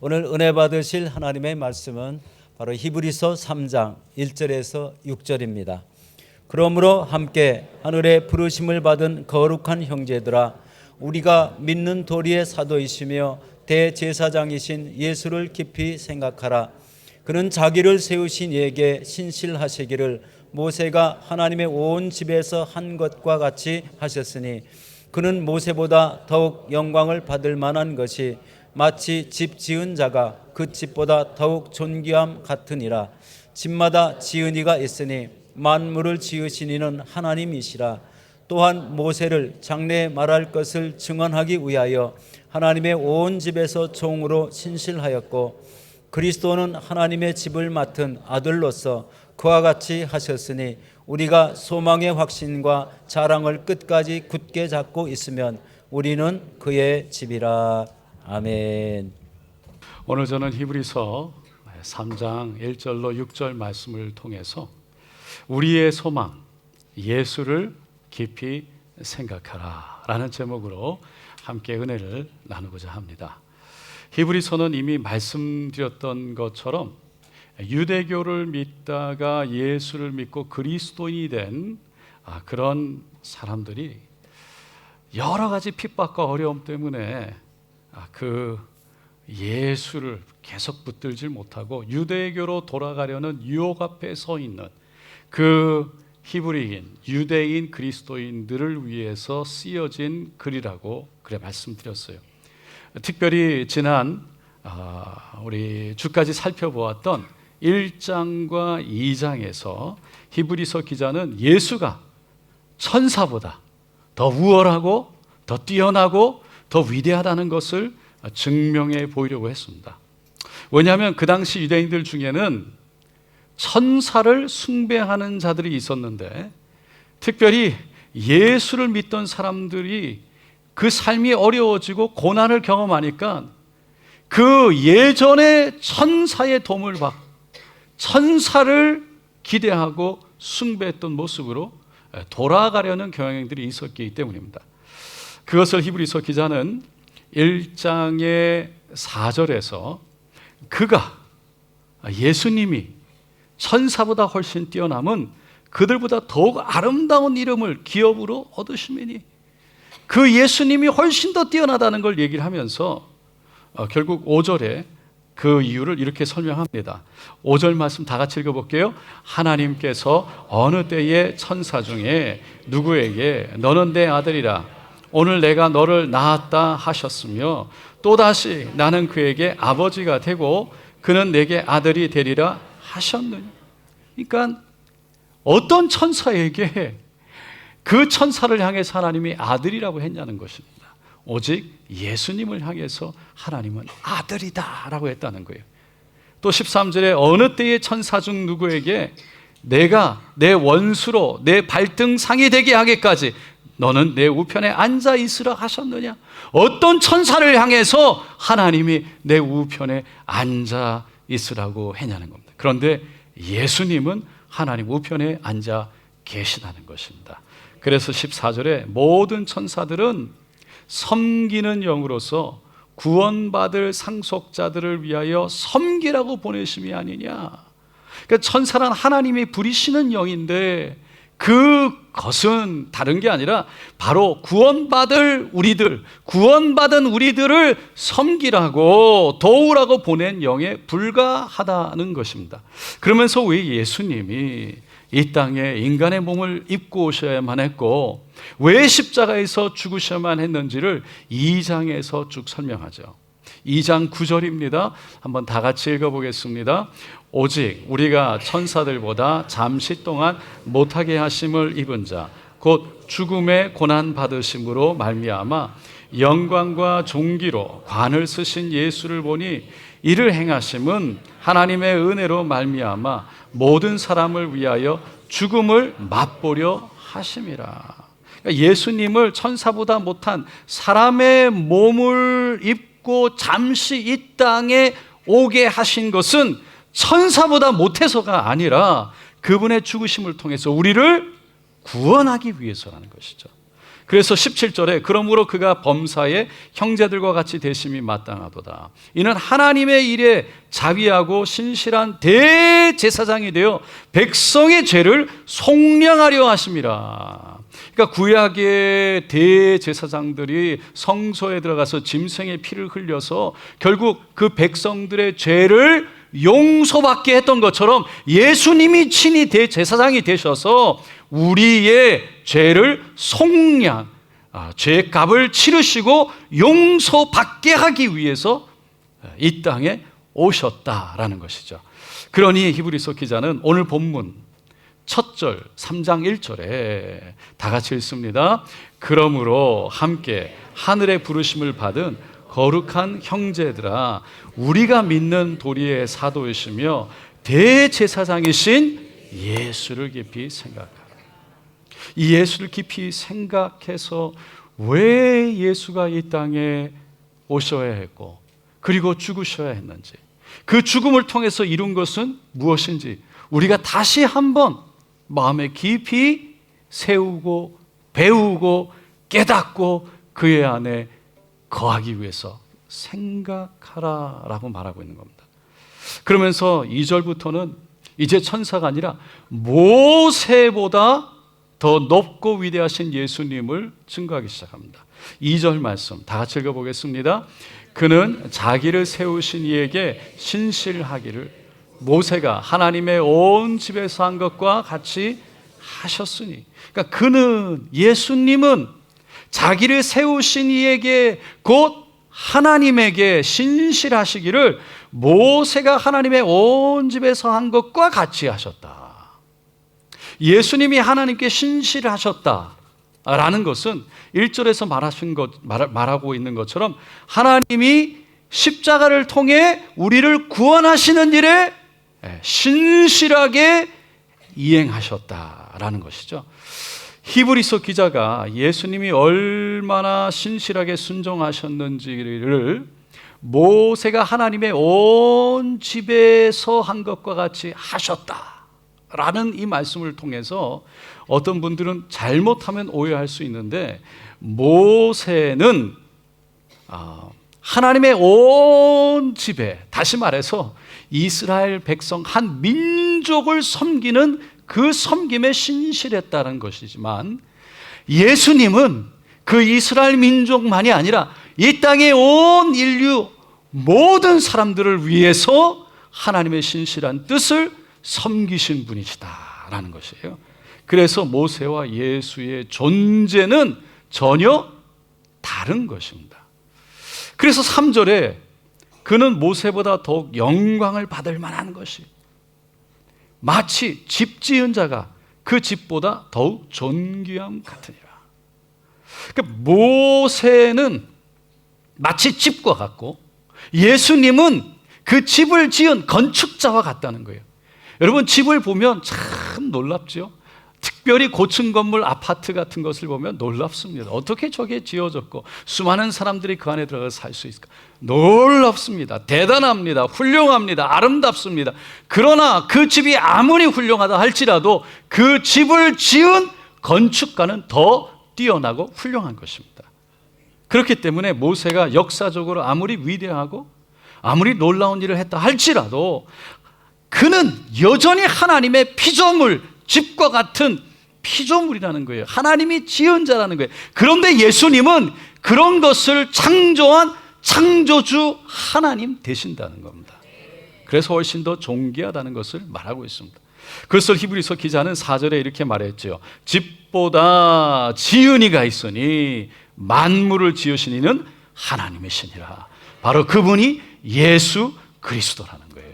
오늘 은혜 받으실 하나님의 말씀은 바로 히브리서 3장 1절에서 6절입니다. 그러므로 함께 하늘의 부르심을 받은 거룩한 형제들아, 우리가 믿는 도리의 사도이시며 대제사장이신 예수를 깊이 생각하라. 그는 자기를 세우신 이에게 신실하시기를 모세가 하나님의 온 집에서 한 것과 같이 하셨으니, 그는 모세보다 더욱 영광을 받을 만한 것이 마치 집 지은 자가 그 집보다 더욱 존귀함 같으니라. 집마다 지은 이가 있으니 만물을 지으신 이는 하나님이시라. 또한 모세를 장래에 말할 것을 증언하기 위하여 하나님의 온 집에서 종으로 신실하였고, 그리스도는 하나님의 집을 맡은 아들로서 그와 같이 하셨으니, 우리가 소망의 확신과 자랑을 끝까지 굳게 잡고 있으면 우리는 그의 집이라. 아멘. 오늘 저는 히브리서 3장 1절로 6절 말씀을 통해서 우리의 소망, 예수를 깊이 생각하라 라는 제목으로 함께 은혜를 나누고자 합니다. 히브리서는 이미 말씀드렸던 것처럼 유대교를 믿다가 예수를 믿고 그리스도인이 된 그런 사람들이 여러 가지 핍박과 어려움 때문에 그 예수를 계속 붙들질 못하고 유대교로 돌아가려는 유혹 앞에 서 있는 그 히브리인, 유대인 그리스도인들을 위해서 쓰여진 글이라고 그래 말씀드렸어요. 특별히 지난 우리 주까지 살펴보았던 1장과 2장에서 히브리서 기자는 예수가 천사보다 더 우월하고 더 뛰어나고 더 위대하다는 것을 증명해 보이려고 했습니다. 왜냐하면 그 당시 유대인들 중에는 천사를 숭배하는 자들이 있었는데, 특별히 예수를 믿던 사람들이 그 삶이 어려워지고 고난을 경험하니까 그 예전에 천사의 도움을 받고 천사를 기대하고 숭배했던 모습으로 돌아가려는 경향들이 있었기 때문입니다. 그것을 히브리서 기자는 1장의 4절에서 그가, 예수님이 천사보다 훨씬 뛰어남은 그들보다 더욱 아름다운 이름을 기업으로 얻으시매니, 그 예수님이 훨씬 더 뛰어나다는 걸 얘기를 하면서 결국 5절에 그 이유를 이렇게 설명합니다. 5절 말씀 다 같이 읽어볼게요. 하나님께서 어느 때에 천사 중에 누구에게 너는 내 아들이라 오늘 내가 너를 낳았다 하셨으며, 또다시 나는 그에게 아버지가 되고 그는 내게 아들이 되리라 하셨느냐. 그러니까 어떤 천사에게 그 천사를 향해서 하나님이 아들이라고 했냐는 것입니다. 오직 예수님을 향해서 하나님은 아들이다 라고 했다는 거예요. 또 13절에 어느 때의 천사 중 누구에게 내가 내 원수로 내 발등상이 되게 하기까지 너는 내 우편에 앉아 있으라 하셨느냐. 어떤 천사를 향해서 하나님이 내 우편에 앉아 있으라고 했냐는 겁니다. 그런데 예수님은 하나님 우편에 앉아 계시다는 것입니다. 그래서 14절에 모든 천사들은 섬기는 영으로서 구원받을 상속자들을 위하여 섬기라고 보내심이 아니냐. 그러니까 천사란 하나님이 부리시는 영인데 그것은 다른 게 아니라 바로 구원받은 우리들을 섬기라고 도우라고 보낸 영에 불과하다는 것입니다. 그러면서 왜 예수님이 이 땅에 인간의 몸을 입고 오셔야만 했고 왜 십자가에서 죽으셔야만 했는지를 2장에서 쭉 설명하죠. 2장 9절입니다. 한번 다 같이 읽어보겠습니다. 오직 우리가 천사들보다 잠시 동안 못하게 하심을 입은 자 곧 죽음의 고난 받으심으로 말미암아 영광과 존귀로 관을 쓰신 예수를 보니 이를 행하심은 하나님의 은혜로 말미암아 모든 사람을 위하여 죽음을 맛보려 하심이라. 그러니까 예수님을 천사보다 못한 사람의 몸을 입고 잠시 이 땅에 오게 하신 것은 천사보다 못해서가 아니라 그분의 죽으심을 통해서 우리를 구원하기 위해서라는 것이죠. 그래서 17절에 그러므로 그가 범사에 형제들과 같이 대심이 마땅하도다. 이는 하나님의 일에 자비하고 신실한 대제사장이 되어 백성의 죄를 속량하려 하심이라. 그러니까 구약의 대제사장들이 성소에 들어가서 짐승의 피를 흘려서 결국 그 백성들의 죄를 용서받게 했던 것처럼 예수님이 친히 대제사장이 되셔서 우리의 죄를 속량, 죄값을 치르시고 용서받게 하기 위해서 이 땅에 오셨다라는 것이죠. 그러니 히브리서 기자는 오늘 본문 첫 절 3장 1절에 다 같이 읽습니다. 그러므로 함께 하늘의 부르심을 받은 거룩한 형제들아, 우리가 믿는 도리의 사도이시며 대제사장이신 예수를 깊이 생각하라. 이 예수를 깊이 생각해서 왜 예수가 이 땅에 오셔야 했고 그리고 죽으셔야 했는지, 그 죽음을 통해서 이룬 것은 무엇인지 우리가 다시 한번 마음에 깊이 세우고 배우고 깨닫고 그의 안에 거하기 위해서 생각하라라고 말하고 있는 겁니다. 그러면서 2절부터는 이제 천사가 아니라 모세보다 더 높고 위대하신 예수님을 증거하기 시작합니다. 2절 말씀 다 같이 읽어보겠습니다. 그는 자기를 세우신 이에게 신실하기를 모세가 하나님의 온 집에서 한 것과 같이 하셨으니, 그러니까 그는, 예수님은 자기를 세우신 이에게 곧 하나님에게 신실하시기를 모세가 하나님의 온 집에서 한 것과 같이 하셨다. 예수님이 하나님께 신실하셨다라는 것은 1절에서 말하고 있는 것처럼 하나님이 십자가를 통해 우리를 구원하시는 일에 신실하게 이행하셨다라는 것이죠. 히브리서 기자가 예수님이 얼마나 신실하게 순종하셨는지를 모세가 하나님의 온 집에서 한 것과 같이 하셨다라는 이 말씀을 통해서 어떤 분들은 잘못하면 오해할 수 있는데, 모세는 하나님의 온 집에, 다시 말해서 이스라엘 백성 한 민족을 섬기는 그 섬김에 신실했다는 것이지만, 예수님은 그 이스라엘 민족만이 아니라 이 땅의 온 인류 모든 사람들을 위해서 하나님의 신실한 뜻을 섬기신 분이시다라는 것이에요. 그래서 모세와 예수의 존재는 전혀 다른 것입니다. 그래서 3절에 그는 모세보다 더욱 영광을 받을 만한 것이, 마치 집 지은 자가 그 집보다 더욱 존귀함 같으니라. 그러니까 모세는 마치 집과 같고 예수님은 그 집을 지은 건축자와 같다는 거예요. 여러분, 집을 보면 참 놀랍죠. 특별히 고층 건물, 아파트 같은 것을 보면 놀랍습니다. 어떻게 저게 지어졌고 수많은 사람들이 그 안에 들어가서 살 수 있을까? 놀랍습니다. 대단합니다. 훌륭합니다. 아름답습니다. 그러나 그 집이 아무리 훌륭하다 할지라도 그 집을 지은 건축가는 더 뛰어나고 훌륭한 것입니다. 그렇기 때문에 모세가 역사적으로 아무리 위대하고 아무리 놀라운 일을 했다 할지라도 그는 여전히 하나님의 피조물, 집과 같은 피조물이라는 거예요. 하나님이 지은 자라는 거예요. 그런데 예수님은 그런 것을 창조한 창조주 하나님 되신다는 겁니다. 그래서 훨씬 더 존귀하다는 것을 말하고 있습니다. 그래서 히브리서 기자는 4절에 이렇게 말했죠. 집보다 지은 이가 있으니 만물을 지으신 이는 하나님이시니라. 바로 그분이 예수 그리스도라는 거예요.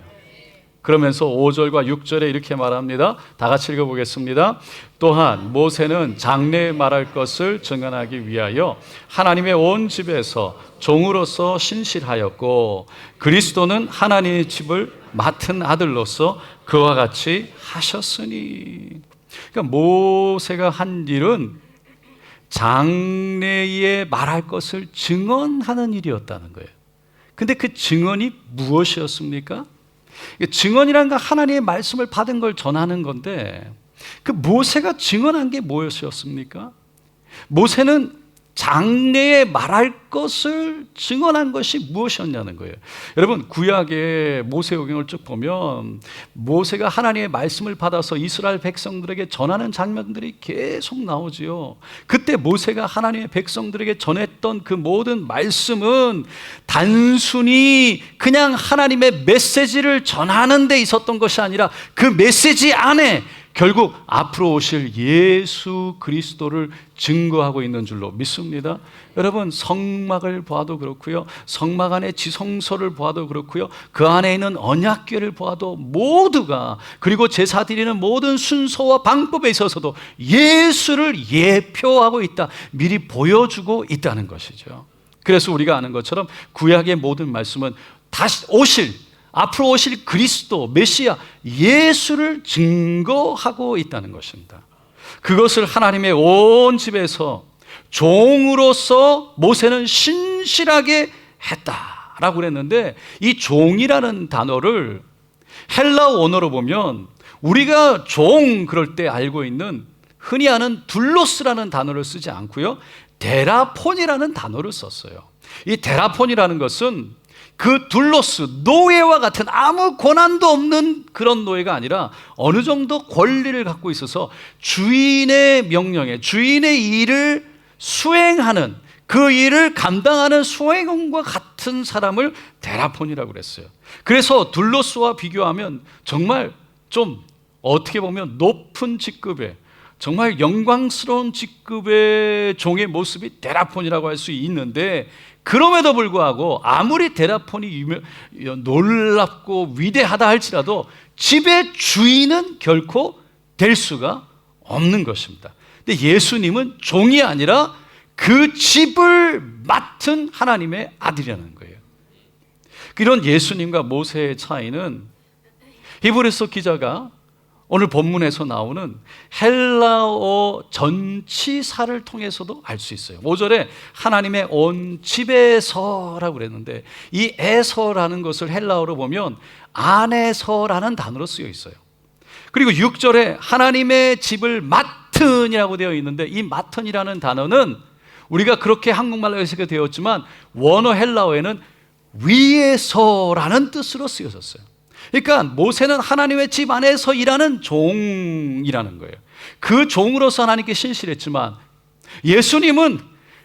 그러면서 5절과 6절에 이렇게 말합니다. 다 같이 읽어보겠습니다. 또한 모세는 장래에 말할 것을 증언하기 위하여 하나님의 온 집에서 종으로서 신실하였고, 그리스도는 하나님의 집을 맡은 아들로서 그와 같이 하셨으니. 그러니까 모세가 한 일은 장래에 말할 것을 증언하는 일이었다는 거예요. 근데 그 증언이 무엇이었습니까? 증언이란 건 하나님의 말씀을 받은 걸 전하는 건데, 그 모세가 증언한 게 무엇이었습니까? 모세는 장래에 말할 것을 증언한 것이 무엇이었냐는 거예요. 여러분, 구약의 모세오경을 쭉 보면 모세가 하나님의 말씀을 받아서 이스라엘 백성들에게 전하는 장면들이 계속 나오지요. 그때 모세가 하나님의 백성들에게 전했던 그 모든 말씀은 단순히 그냥 하나님의 메시지를 전하는 데 있었던 것이 아니라 그 메시지 안에 결국 앞으로 오실 예수 그리스도를 증거하고 있는 줄로 믿습니다. 여러분, 성막을 보아도 그렇고요, 성막 안에 지성소를 보아도 그렇고요, 그 안에 있는 언약궤를 보아도 모두가, 그리고 제사 드리는 모든 순서와 방법에 있어서도 예수를 예표하고 있다, 미리 보여주고 있다는 것이죠. 그래서 우리가 아는 것처럼 구약의 모든 말씀은 다시 앞으로 오실 그리스도, 메시아, 예수를 증거하고 있다는 것입니다. 그것을 하나님의 온 집에서 종으로서 모세는 신실하게 했다라고 그랬는데, 이 종이라는 단어를 헬라어 원어로 보면 우리가 종 그럴 때 알고 있는 흔히 아는 둘로스라는 단어를 쓰지 않고요, 데라폰이라는 단어를 썼어요. 이 데라폰이라는 것은 그 둘로스, 노예와 같은 아무 권한도 없는 그런 노예가 아니라 어느 정도 권리를 갖고 있어서 주인의 명령에, 주인의 일을 수행하는, 그 일을 감당하는 수행원과 같은 사람을 데라폰이라고 그랬어요. 그래서 둘로스와 비교하면 정말 좀 어떻게 보면 높은 직급의, 정말 영광스러운 직급의 종의 모습이 데라폰이라고 할 수 있는데, 그럼에도 불구하고 아무리 데라폰이 놀랍고 위대하다 할지라도 집의 주인은 결코 될 수가 없는 것입니다. 근데 예수님은 종이 아니라 그 집을 맡은 하나님의 아들이라는 거예요. 이런 예수님과 모세의 차이는 히브리서 기자가 오늘 본문에서 나오는 헬라어 전치사를 통해서도 알 수 있어요. 5절에 하나님의 온 집에서라고 그랬는데, 이 에서라는 것을 헬라어로 보면 안에서라는 단어로 쓰여 있어요. 그리고 6절에 하나님의 집을 맡은이라고 되어 있는데, 이 맡은이라는 단어는 우리가 그렇게 한국말로 해석이 되었지만 원어 헬라어에는 위에서라는 뜻으로 쓰여졌어요. 그러니까 모세는 하나님의 집 안에서 일하는 종이라는 거예요. 그 종으로서 하나님께 신실했지만 예수님은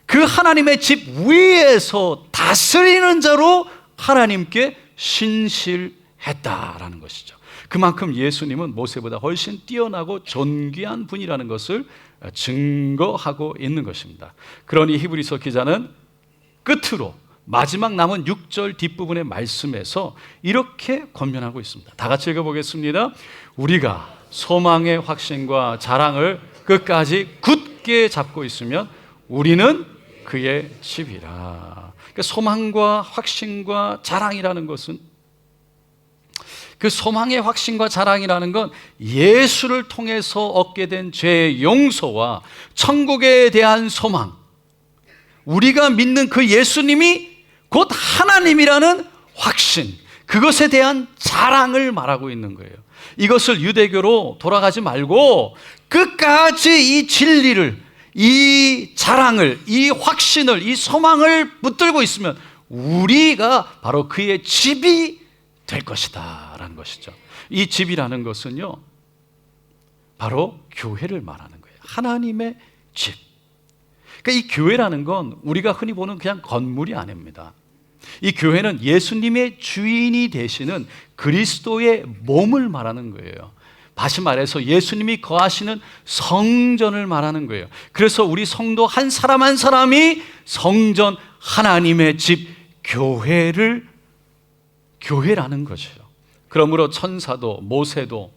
그 하나님의 집 위에서 다스리는 자로 하나님께 신실했다라는 것이죠. 그만큼 예수님은 모세보다 훨씬 뛰어나고 존귀한 분이라는 것을 증거하고 있는 것입니다. 그러니 히브리서 기자는 끝으로 마지막 남은 6절 뒷부분의 말씀에서 이렇게 권면하고 있습니다. 다 같이 읽어보겠습니다. 우리가 소망의 확신과 자랑을 끝까지 굳게 잡고 있으면 우리는 그의 집이라. 그러니까 소망과 확신과 자랑이라는 것은, 그 소망의 확신과 자랑이라는 건 예수를 통해서 얻게 된 죄의 용서와 천국에 대한 소망, 우리가 믿는 그 예수님이 곧 하나님이라는 확신, 그것에 대한 자랑을 말하고 있는 거예요. 이것을 유대교로 돌아가지 말고 끝까지 이 진리를, 이 자랑을, 이 확신을, 이 소망을 붙들고 있으면 우리가 바로 그의 집이 될 것이다 라는 것이죠. 이 집이라는 것은요, 바로 교회를 말하는 거예요. 하나님의 집. 그러니까 이 교회라는 건 우리가 흔히 보는 그냥 건물이 아닙니다. 이 교회는 예수님의 주인이 되시는 그리스도의 몸을 말하는 거예요. 다시 말해서 예수님이 거하시는 성전을 말하는 거예요. 그래서 우리 성도 한 사람 한 사람이 성전, 하나님의 집, 교회라는 것이죠. 그러므로 천사도 모세도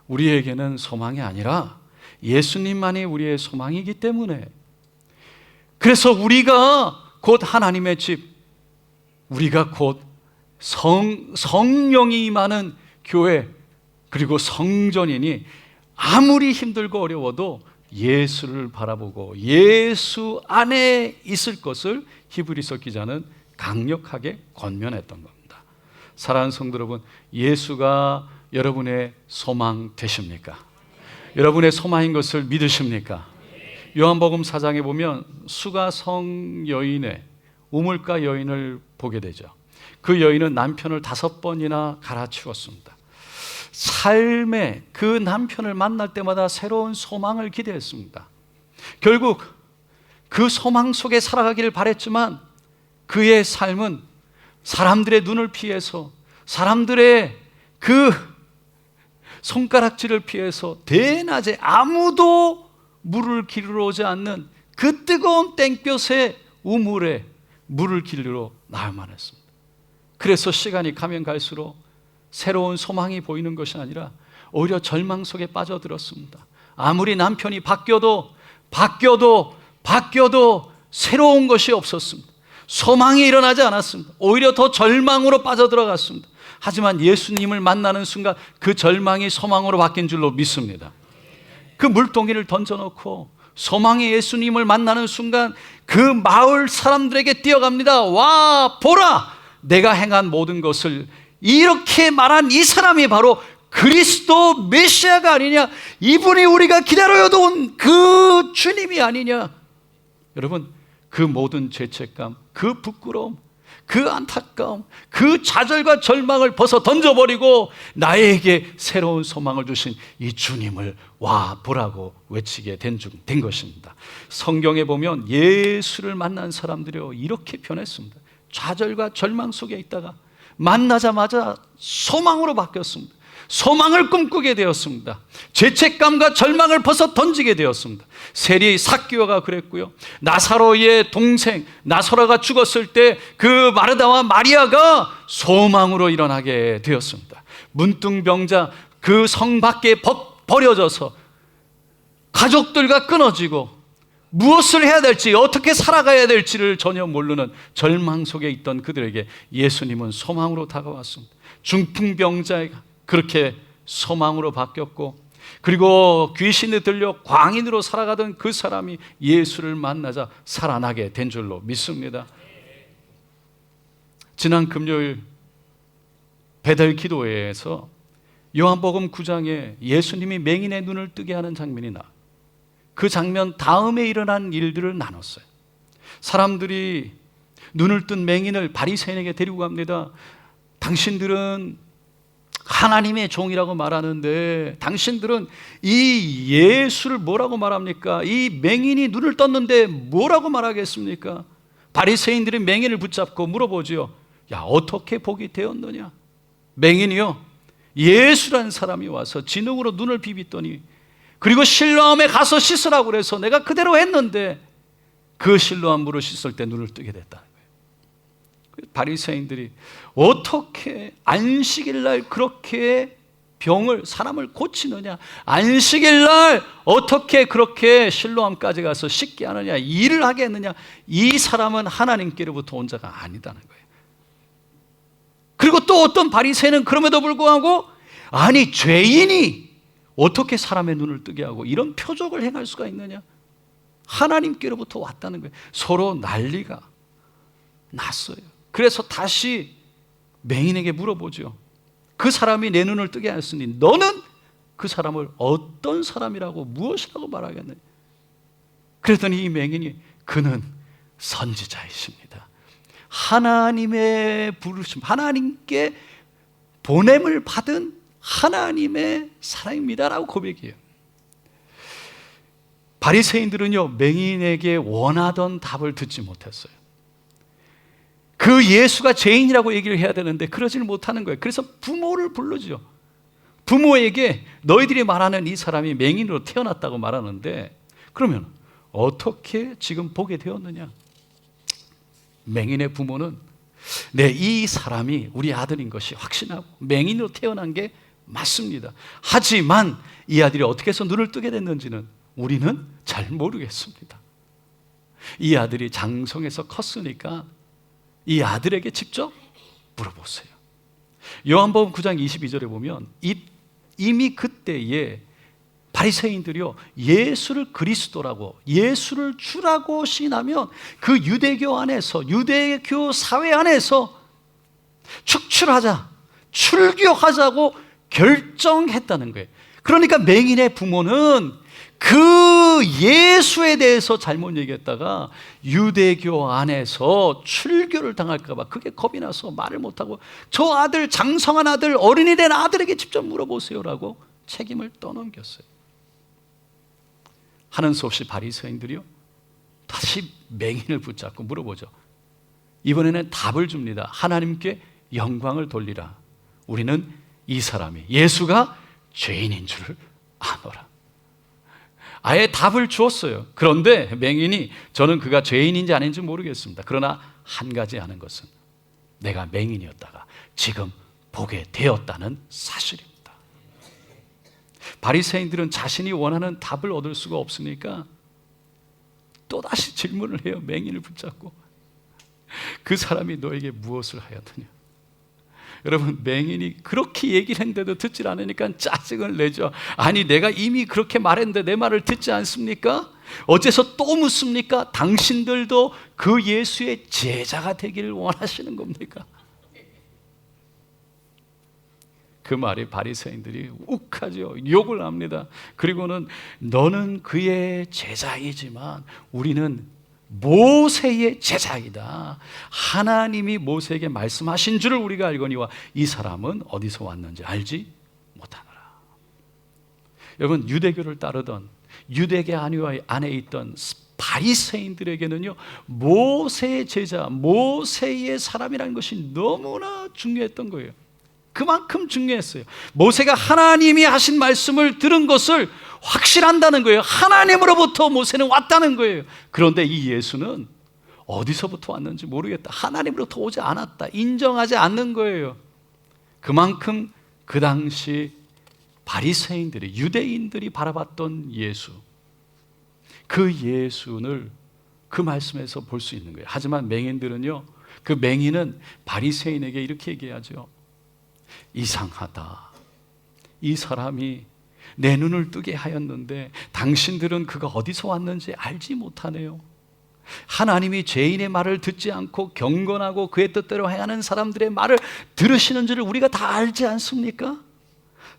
우리에게는 소망이 아니라 예수님만이 우리의 소망이기 때문에, 그래서 우리가 곧 하나님의 집, 우리가 곧 성령이 임하는 교회, 그리고 성전이니 아무리 힘들고 어려워도 예수를 바라보고 예수 안에 있을 것을 히브리서 기자는 강력하게 권면했던 겁니다. 사랑하는 성도 여러분, 예수가 여러분의 소망 되십니까? 여러분의 소망인 것을 믿으십니까? 요한복음 4장에 보면 수가성 여인의 우물가 여인을 보게 되죠. 그 여인은 남편을 5번이나 갈아치웠습니다. 삶에 그 남편을 만날 때마다 새로운 소망을 기대했습니다. 결국 그 소망 속에 살아가기를 바랬지만 그의 삶은 사람들의 눈을 피해서, 사람들의 그 손가락질을 피해서 대낮에 아무도 물을 기르러 오지 않는 그 뜨거운 땡볕의 우물에 물을 기르러 나야만 했습니다. 그래서 시간이 가면 갈수록 새로운 소망이 보이는 것이 아니라 오히려 절망 속에 빠져들었습니다. 아무리 남편이 바뀌어도 새로운 것이 없었습니다. 소망이 일어나지 않았습니다. 오히려 더 절망으로 빠져들어갔습니다. 하지만 예수님을 만나는 순간 그 절망이 소망으로 바뀐 줄로 믿습니다. 그 물동이를 던져놓고 소망의 예수님을 만나는 순간 그 마을 사람들에게 뛰어갑니다. 와, 보라! 내가 행한 모든 것을. 이렇게 말한 이 사람이 바로 그리스도 메시아가 아니냐, 이분이 우리가 기다려도 온 그 주님이 아니냐. 여러분, 그 모든 죄책감, 그 부끄러움, 그 안타까움, 그 좌절과 절망을 벗어 던져버리고 나에게 새로운 소망을 주신 이 주님을 와 보라고 외치게 된 것입니다. 성경에 보면 예수를 만난 사람들이요 이렇게 변했습니다. 좌절과 절망 속에 있다가 만나자마자 소망으로 바뀌었습니다. 소망을 꿈꾸게 되었습니다. 죄책감과 절망을 벗어 던지게 되었습니다. 세리 삭개오가 그랬고요. 나사로의 동생 나사로가 죽었을 때 그 마르다와 마리아가 소망으로 일어나게 되었습니다. 문둥병자 그 성 밖에 버려져서 가족들과 끊어지고 무엇을 해야 될지, 어떻게 살아가야 될지를 전혀 모르는 절망 속에 있던 그들에게 예수님은 소망으로 다가왔습니다. 중풍병자가 그렇게 소망으로 바뀌었고, 그리고 귀신에 들려 광인으로 살아가던 그 사람이 예수를 만나자 살아나게 된 줄로 믿습니다. 지난 금요일 배달 기도회에서 요한복음 9장에 예수님이 맹인의 눈을 뜨게 하는 장면이 나와요. 그 장면 다음에 일어난 일들을 나눴어요. 사람들이 눈을 뜬 맹인을 바리새인에게 데리고 갑니다. 당신들은 하나님의 종이라고 말하는데 당신들은 이 예수를 뭐라고 말합니까? 이 맹인이 눈을 떴는데 뭐라고 말하겠습니까? 바리새인들이 맹인을 붙잡고 물어보지요. 야, 어떻게 복이 되었느냐? 맹인이요, 예수라는 사람이 와서 진흙으로 눈을 비비더니, 그리고 실로암에 가서 씻으라고 그래서 내가 그대로 했는데 그 실로암 물을 씻을 때 눈을 뜨게 됐다는 거예요. 바리새인들이 어떻게 안식일날 그렇게 사람을 고치느냐, 안식일날 어떻게 그렇게 실로암까지 가서 씻게 하느냐, 일을 하게 했느냐, 이 사람은 하나님께로부터 온 자가 아니다는 거예요. 그리고 또 어떤 바리새인은 그럼에도 불구하고 아니 죄인이 어떻게 사람의 눈을 뜨게 하고 이런 표적을 행할 수가 있느냐, 하나님께로부터 왔다는 거예요. 서로 난리가 났어요. 그래서 다시 맹인에게 물어보죠. 그 사람이 내 눈을 뜨게 하였으니 너는 그 사람을 어떤 사람이라고 무엇이라고 말하겠느냐. 그랬더니 이 맹인이 그는 선지자이십니다. 하나님의 부르심, 하나님께 보냄을 받은 하나님의 사람입니다라고 고백해요. 바리새인들은요 맹인에게 원하던 답을 듣지 못했어요. 그 예수가 죄인이라고 얘기를 해야 되는데 그러지를 못하는 거예요. 그래서 부모를 부르죠. 부모에게 너희들이 말하는 이 사람이 맹인으로 태어났다고 말하는데 그러면 어떻게 지금 보게 되었느냐. 맹인의 부모는 이 사람이 우리 아들인 것이 확신하고 맹인으로 태어난 게 맞습니다. 하지만 이 아들이 어떻게 해서 눈을 뜨게 됐는지는 우리는 잘 모르겠습니다. 이 아들이 장성해서 컸으니까 이 아들에게 직접 물어보세요. 요한복음 9장 22절에 보면 이미 그때에 바리새인들이요 예수를 그리스도라고, 예수를 주라고 시인하면 그 유대교 안에서, 유대교 사회 안에서 출교하자고 결정했다는 거예요. 그러니까 맹인의 부모는 그 예수에 대해서 잘못 얘기했다가 유대교 안에서 출교를 당할까 봐 그게 겁이 나서 말을 못하고 저 아들, 장성한 아들, 어른이 된 아들에게 직접 물어보세요라고 책임을 떠넘겼어요. 하는 수 없이 바리새인들이요 다시 맹인을 붙잡고 물어보죠. 이번에는 답을 줍니다. 하나님께 영광을 돌리라. 우리는 이 사람이 예수가 죄인인 줄을 아노라. 아예 답을 주었어요. 그런데 맹인이 저는 그가 죄인인지 아닌지 모르겠습니다. 그러나 한 가지 아는 것은 내가 맹인이었다가 지금 보게 되었다는 사실입니다. 바리새인들은 자신이 원하는 답을 얻을 수가 없으니까 또다시 질문을 해요. 맹인을 붙잡고 그 사람이 너에게 무엇을 하였느냐. 여러분, 맹인이 그렇게 얘기를 했는데도 듣질 않으니까 짜증을 내죠. 아니 내가 이미 그렇게 말했는데 내 말을 듣지 않습니까? 어째서 또 묻습니까? 당신들도 그 예수의 제자가 되기를 원하시는 겁니까? 그 말이 바리새인들이 욱하죠. 욕을 합니다. 그리고는 너는 그의 제자이지만 우리는 모세의 제자이다. 하나님이 모세에게 말씀하신 줄을 우리가 알거니와 이 사람은 어디서 왔는지 알지 못하노라. 여러분, 유대교를 따르던 유대계 안에 있던 바리새인들에게는요 모세의 제자, 모세의 사람이라는 것이 너무나 중요했던 거예요. 그만큼 중요했어요. 모세가 하나님이 하신 말씀을 들은 것을 확실한다는 거예요. 하나님으로부터 모세는 왔다는 거예요. 그런데 이 예수는 어디서부터 왔는지 모르겠다. 하나님으로부터 오지 않았다. 인정하지 않는 거예요. 그만큼 그 당시 바리새인들이, 유대인들이 바라봤던 예수, 그 예수를 그 말씀에서 볼 수 있는 거예요. 하지만 맹인들은요, 그 맹인은 바리새인에게 이렇게 얘기하죠. 이상하다. 이 사람이 내 눈을 뜨게 하였는데 당신들은 그가 어디서 왔는지 알지 못하네요. 하나님이 죄인의 말을 듣지 않고 경건하고 그의 뜻대로 행하는 사람들의 말을 들으시는 줄을 우리가 다 알지 않습니까?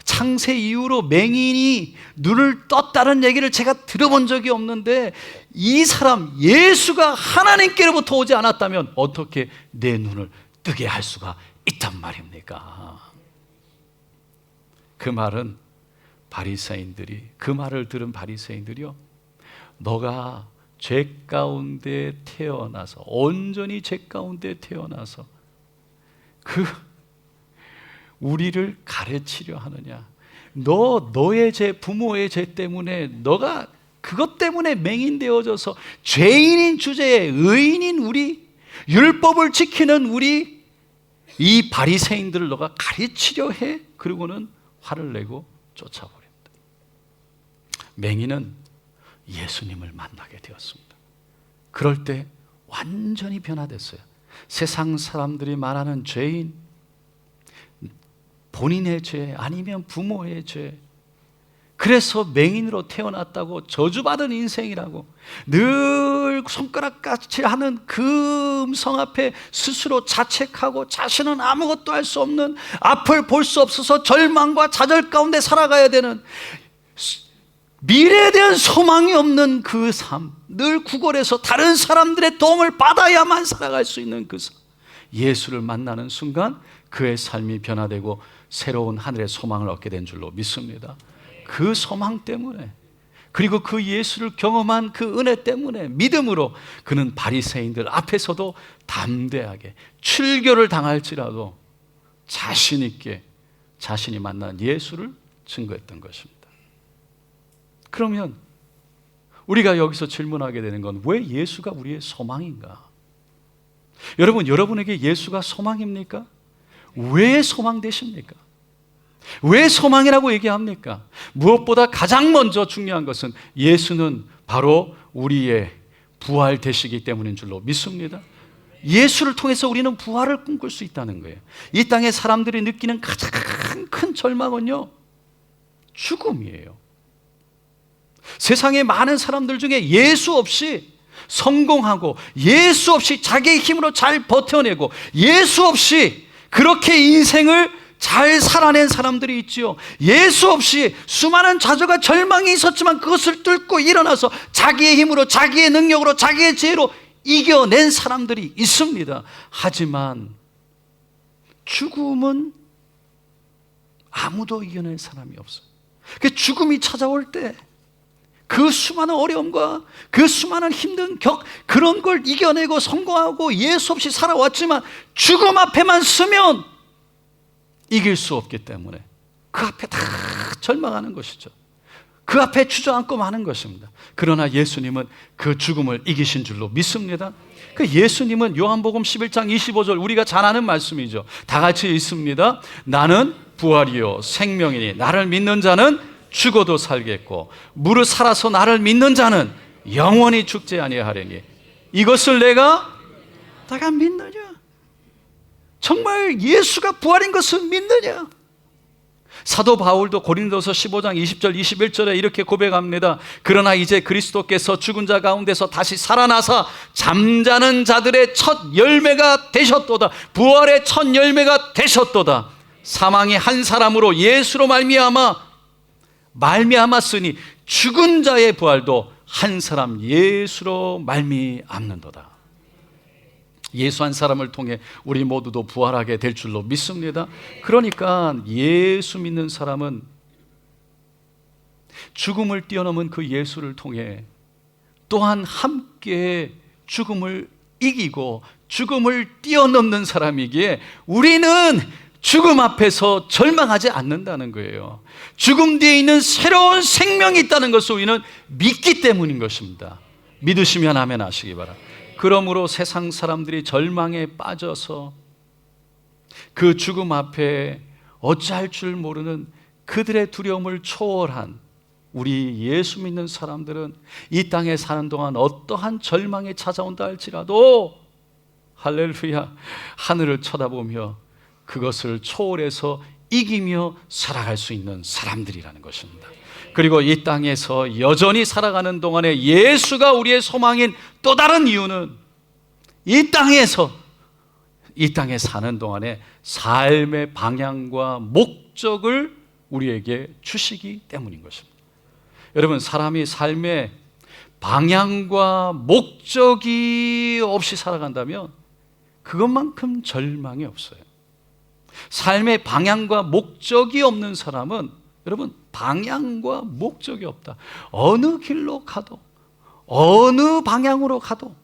창세 이후로 맹인이 눈을 떴다는 얘기를 제가 들어본 적이 없는데 이 사람 예수가 하나님께로부터 오지 않았다면 어떻게 내 눈을 뜨게 할 수가 있단 말입니까? 그 말은 바리새인들이, 그 말을 들은 바리새인들이요, 너가 죄 가운데 태어나서, 온전히 죄 가운데 태어나서 우리를 가르치려 하느냐. 너의 죄, 부모의 죄 때문에 너가 그것 때문에 맹인 되어져서 죄인인 주제에 의인인 우리, 율법을 지키는 우리, 이 바리새인들을 너가 가르치려 해? 그리고는 화를 내고 쫓아버립니다. 맹인은 예수님을 만나게 되었습니다. 그럴 때 완전히 변화됐어요. 세상 사람들이 말하는 죄인, 본인의 죄 아니면 부모의 죄, 그래서 맹인으로 태어났다고 저주받은 인생이라고 늘 손가락같이 하는 그 음성 앞에 스스로 자책하고 자신은 아무것도 할 수 없는, 앞을 볼 수 없어서 절망과 좌절 가운데 살아가야 되는, 미래에 대한 소망이 없는 그 삶, 늘 구걸해서 다른 사람들의 도움을 받아야만 살아갈 수 있는 그 삶, 예수를 만나는 순간 그의 삶이 변화되고 새로운 하늘의 소망을 얻게 된 줄로 믿습니다. 그 소망 때문에, 그리고 그 예수를 경험한 그 은혜 때문에, 믿음으로 그는 바리새인들 앞에서도 담대하게 출교를 당할지라도 자신 있게 자신이 만난 예수를 증거했던 것입니다. 그러면 우리가 여기서 질문하게 되는 건 왜 예수가 우리의 소망인가? 여러분, 여러분에게 예수가 소망입니까? 왜 소망 되십니까? 왜 소망이라고 얘기합니까? 무엇보다 가장 먼저 중요한 것은 예수는 바로 우리의 부활 되시기 때문인 줄로 믿습니다. 예수를 통해서 우리는 부활을 꿈꿀 수 있다는 거예요. 이 땅의 사람들이 느끼는 가장 큰 절망은요, 죽음이에요. 세상의 많은 사람들 중에 예수 없이 성공하고, 예수 없이 자기의 힘으로 잘 버텨내고, 예수 없이 그렇게 인생을 잘 살아낸 사람들이 있지요. 예수 없이 수많은 좌절과 절망이 있었지만 그것을 뚫고 일어나서 자기의 힘으로, 자기의 능력으로, 자기의 지혜로 이겨낸 사람들이 있습니다. 하지만 죽음은 아무도 이겨낸 사람이 없어요. 그 죽음이 찾아올 때 그 수많은 어려움과 그 수많은 힘든 그런 걸 이겨내고 성공하고 예수 없이 살아왔지만 죽음 앞에만 서면 이길 수 없기 때문에 그 앞에 다 절망하는 것이죠. 그 앞에 주저앉고 마는 것입니다. 그러나 예수님은 그 죽음을 이기신 줄로 믿습니다. 그 예수님은 요한복음 11장 25절 우리가 잘 아는 말씀이죠. 다 같이 읽습니다. 나는 부활이요 생명이니 나를 믿는 자는 죽어도 살겠고 무릇 살아서 나를 믿는 자는 영원히 죽지 아니하리니 이것을 내가 믿느냐? 정말 예수가 부활인 것을 믿느냐? 사도 바울도 고린도서 15장 20절 21절에 이렇게 고백합니다. 그러나 이제 그리스도께서 죽은 자 가운데서 다시 살아나사 잠자는 자들의 첫 열매가 되셨도다. 부활의 첫 열매가 되셨도다. 사망이 한 사람으로 예수로 말미암았으니 죽은 자의 부활도 한 사람 예수로 말미암는도다. 예수 한 사람을 통해 우리 모두도 부활하게 될 줄로 믿습니다. 그러니까 예수 믿는 사람은 죽음을 뛰어넘은 그 예수를 통해 또한 함께 죽음을 이기고 죽음을 뛰어넘는 사람이기에 우리는 죽음 앞에서 절망하지 않는다는 거예요. 죽음 뒤에 있는 새로운 생명이 있다는 것을 우리는 믿기 때문인 것입니다. 믿으시면 아멘 하시기 바랍니다. 그러므로 세상 사람들이 절망에 빠져서 그 죽음 앞에 어찌할 줄 모르는 그들의 두려움을 초월한 우리 예수 믿는 사람들은 이 땅에 사는 동안 어떠한 절망이 찾아온다 할지라도 할렐루야 하늘을 쳐다보며 그것을 초월해서 이기며 살아갈 수 있는 사람들이라는 것입니다. 그리고 이 땅에서 여전히 살아가는 동안에 예수가 우리의 소망인 또 다른 이유는 이 땅에 사는 동안에 삶의 방향과 목적을 우리에게 주시기 때문인 것입니다. 여러분, 사람이 삶의 방향과 목적이 없이 살아간다면 그것만큼 절망이 없어요. 삶의 방향과 목적이 없는 사람은 여러분 방향과 목적이 없다. 어느 길로 가도 어느 방향으로 가도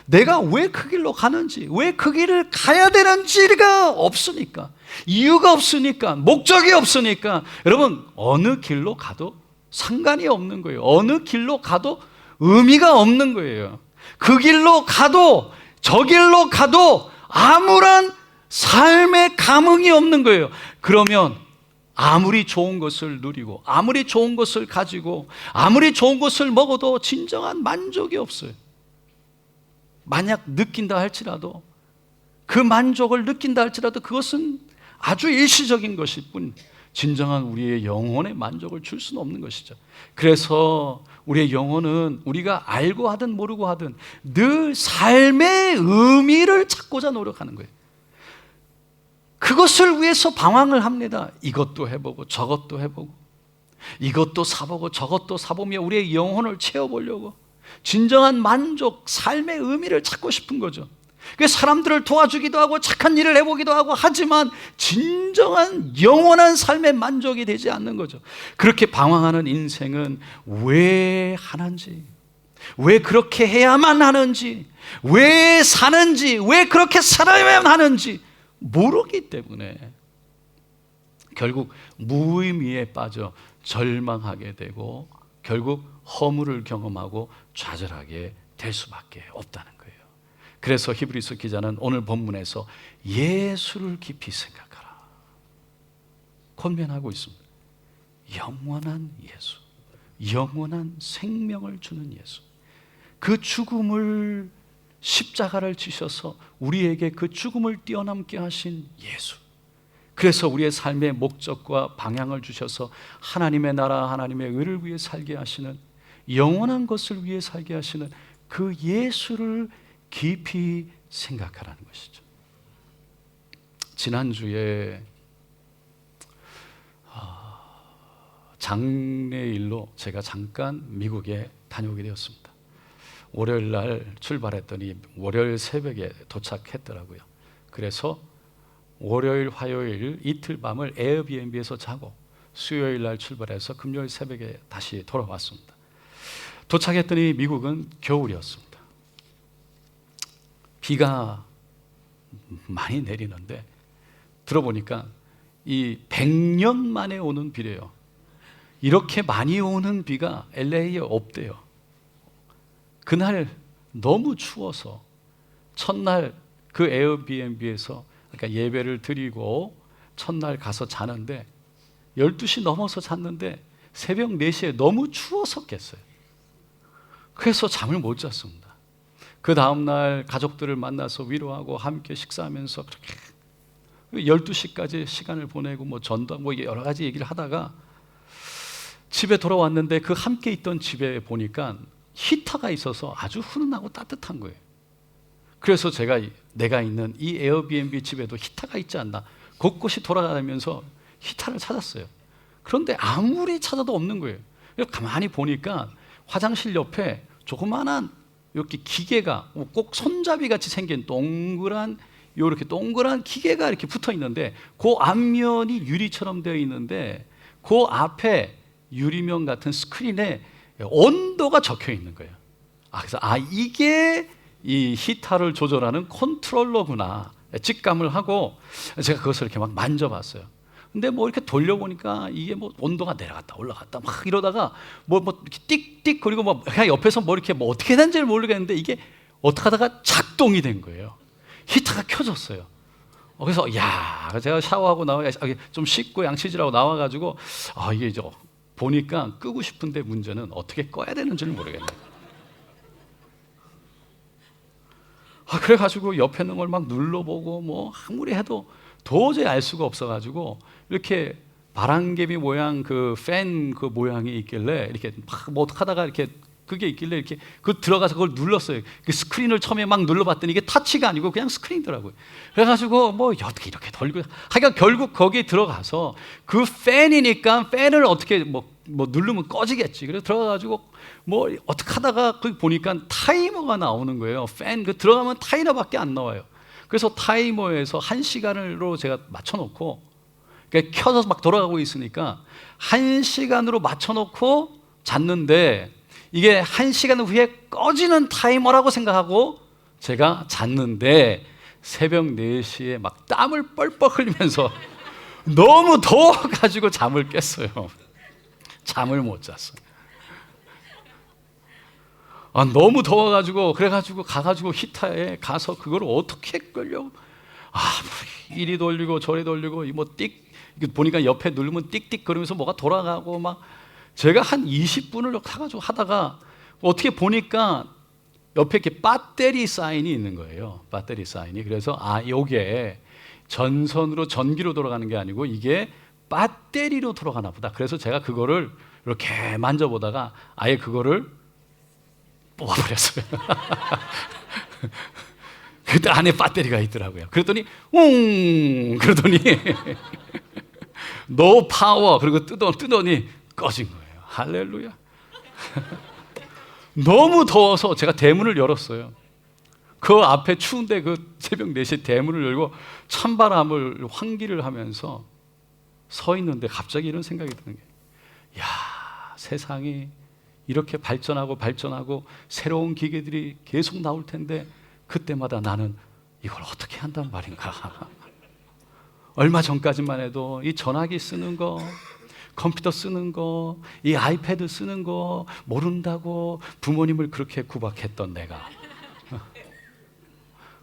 내가 왜 그 길로 가는지 왜 그 길을 가야 되는지가 없으니까 이유가 없으니까 목적이 없으니까 여러분 어느 길로 가도 상관이 없는 거예요. 어느 길로 가도 의미가 없는 거예요. 그 길로 가도 저 길로 가도 아무런 삶의 감흥이 없는 거예요. 그러면 아무리 좋은 것을 누리고 아무리 좋은 것을 가지고 아무리 좋은 것을 먹어도 진정한 만족이 없어요. 만약 느낀다 할지라도 그 만족을 느낀다 할지라도 그것은 아주 일시적인 것일 뿐 진정한 우리의 영혼의 만족을 줄 수는 없는 것이죠. 그래서 우리의 영혼은 우리가 알고 하든 모르고 하든 늘 삶의 의미를 찾고자 노력하는 거예요. 그것을 위해서 방황을 합니다. 이것도 해보고 저것도 해보고 이것도 사보고 저것도 사보며 우리의 영혼을 채워보려고 진정한 만족, 삶의 의미를 찾고 싶은 거죠. 그래서 사람들을 도와주기도 하고 착한 일을 해보기도 하고 하지만 진정한 영원한 삶의 만족이 되지 않는 거죠. 그렇게 방황하는 인생은 왜 하는지, 왜 그렇게 해야만 하는지, 왜 사는지, 왜 그렇게 살아야만 하는지 모르기 때문에 결국 무의미에 빠져 절망하게 되고 결국 허물을 경험하고 좌절하게 될 수밖에 없다는 거예요. 그래서 히브리서 기자는 오늘 본문에서 예수를 깊이 생각하라 권면하고 있습니다. 영원한 예수, 영원한 생명을 주는 예수, 그 죽음을 십자가를 지셔서 우리에게 그 죽음을 뛰어넘게 하신 예수, 그래서 우리의 삶의 목적과 방향을 주셔서 하나님의 나라, 하나님의 의를 위해 살게 하시는, 영원한 것을 위해 살게 하시는 그 예수를 깊이 생각하라는 것이죠. 지난주에 장례일로 제가 잠깐 미국에 다녀오게 되었습니다. 월요일 날 출발했더니 월요일 새벽에 도착했더라고요. 그래서 월요일, 화요일 이틀 밤을 에어비앤비에서 자고 수요일 날 출발해서 금요일 새벽에 다시 돌아왔습니다. 도착했더니 미국은 겨울이었습니다. 비가 많이 내리는데 들어보니까 이 100년 만에 오는 비래요. 이렇게 많이 오는 비가 LA에 없대요. 그날 너무 추워서 첫날 그 에어비앤비에서 그러니까 예배를 드리고 첫날 가서 자는데 12시 넘어서 잤는데 새벽 4시에 너무 추워서 깼어요. 그래서 잠을 못 잤습니다. 그 다음날 가족들을 만나서 위로하고 함께 식사하면서 그렇게 12시까지 시간을 보내고 뭐 전도 뭐 여러 가지 얘기를 하다가 집에 돌아왔는데 그 함께 있던 집에 보니까 히터가 있어서 아주 훈훈하고 따뜻한 거예요. 그래서 내가 있는 이 에어비앤비 집에도 히터가 있지 않나 곳곳이 돌아다니면서 히터를 찾았어요. 그런데 아무리 찾아도 없는 거예요. 가만히 보니까 화장실 옆에 조그만한 이렇게 기계가 꼭 손잡이 같이 생긴 이렇게 동그란 기계가 이렇게 붙어 있는데 그 앞면이 유리처럼 되어 있는데 그 앞에 유리면 같은 스크린에 온도가 적혀 있는 거예요. 그래서 이게 이 히터를 조절하는 컨트롤러구나 직감을 하고 제가 그것을 이렇게 막 만져봤어요. 근데 뭐 이렇게 돌려보니까 이게 뭐 온도가 내려갔다 올라갔다 막 이러다가 뭐 이렇게 띡띡 그리고 뭐 그냥 옆에서 뭐 이렇게 뭐 어떻게 된지를 모르겠는데 이게 어떻게 하다가 작동이 된 거예요. 히터가 켜졌어요. 그래서 제가 샤워하고 좀 씻고 양치질하고 나와가지고 이게 보니까 끄고 싶은데 문제는 어떻게 꺼야 되는지를 모르겠네요. 그래가지고 옆에 있는 걸 막 눌러보고 뭐 아무리 해도 도저히 알 수가 없어가지고 이렇게 바람개비 모양 그 팬 그 모양이 있길래 이렇게 막 뭐 하다가 이렇게 그게 있길래 이렇게 들어가서 그걸 눌렀어요. 그 스크린을 처음에 막 눌러봤더니 이게 터치가 아니고 그냥 스크린이더라고요. 그래가지고 뭐 어떻게 이렇게 돌고 하여간 결국 거기에 들어가서 그 팬이니까 팬을 어떻게 뭐 누르면 꺼지겠지. 그래서 들어가가지고 뭐 어떻게 하다가 거기 보니까 타이머가 나오는 거예요. 팬 들어가면 타이머밖에 안 나와요. 그래서 타이머에서 1시간으로 제가 맞춰놓고 그러니까 켜서 막 돌아가고 있으니까 1시간으로 맞춰놓고 잤는데 이게 1시간 후에 꺼지는 타이머라고 생각하고 제가 잤는데 새벽 4시에 막 땀을 뻘뻘 흘리면서 너무 더워가지고 잠을 깼어요. 잠을 못 잤어요. 너무 더워가지고 그래가지고 가가지고 히터에 가서 그걸 어떻게 끌려고 이리 돌리고 저리 돌리고 보니까 옆에 누르면 띡띡 거리면서 뭐가 돌아가고 막 제가 한 20분을 가가지고 하다가 어떻게 보니까 옆에 이렇게 배터리 사인이 있는 거예요. 배터리 사인이. 그래서 이게 전선으로 전기로 돌아가는 게 아니고 이게 배터리로 돌아가나 보다. 그래서 제가 그거를 이렇게 만져보다가 아예 그거를 뽑아버렸어요. 그때 안에 배터리가 있더라고요. 그랬더니 그러더니 노 파워 그리고 뜨더니 꺼진 거예요. 할렐루야. 너무 더워서 제가 대문을 열었어요. 그 앞에 추운데 그 새벽 4시에 대문을 열고 찬바람을 환기를 하면서 서 있는데 갑자기 이런 생각이 드는 게 세상이 이렇게 발전하고 새로운 기계들이 계속 나올 텐데 그때마다 나는 이걸 어떻게 한단 말인가. 얼마 전까지만 해도 이 전화기 쓰는 거, 컴퓨터 쓰는 거, 이 아이패드 쓰는 거 모른다고 부모님을 그렇게 구박했던 내가,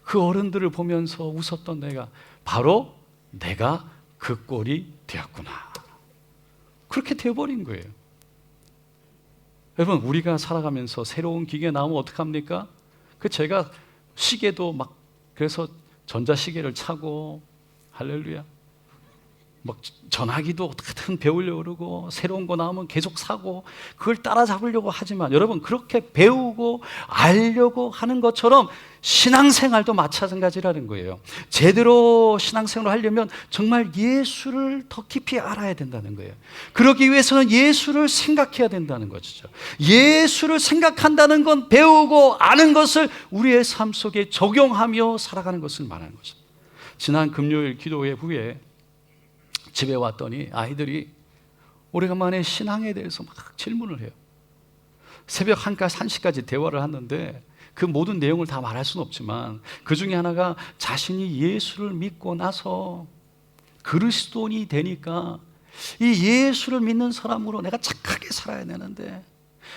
그 어른들을 보면서 웃었던 내가 바로 내가 그 꼴이 되었구나. 그렇게 되어버린 거예요. 여러분, 우리가 살아가면서 새로운 기계 나오면 어떡합니까? 제가 시계도 그래서 전자시계를 차고 할렐루야 뭐 전화기도 어떻게든 배우려고 그러고 새로운 거 나오면 계속 사고 그걸 따라잡으려고 하지만 여러분 그렇게 배우고 알려고 하는 것처럼 신앙생활도 마찬가지라는 거예요. 제대로 신앙생활을 하려면 정말 예수를 더 깊이 알아야 된다는 거예요. 그러기 위해서는 예수를 생각해야 된다는 것이죠. 예수를 생각한다는 건 배우고 아는 것을 우리의 삶 속에 적용하며 살아가는 것을 말하는 거죠. 지난 금요일 기도회 후에 집에 왔더니 아이들이 오래간만에 신앙에 대해서 막 질문을 해요. 새벽 1시까지 대화를 하는데 그 모든 내용을 다 말할 수는 없지만 그 중에 하나가 자신이 예수를 믿고 나서 그리스도인이 되니까 이 예수를 믿는 사람으로 내가 착하게 살아야 되는데,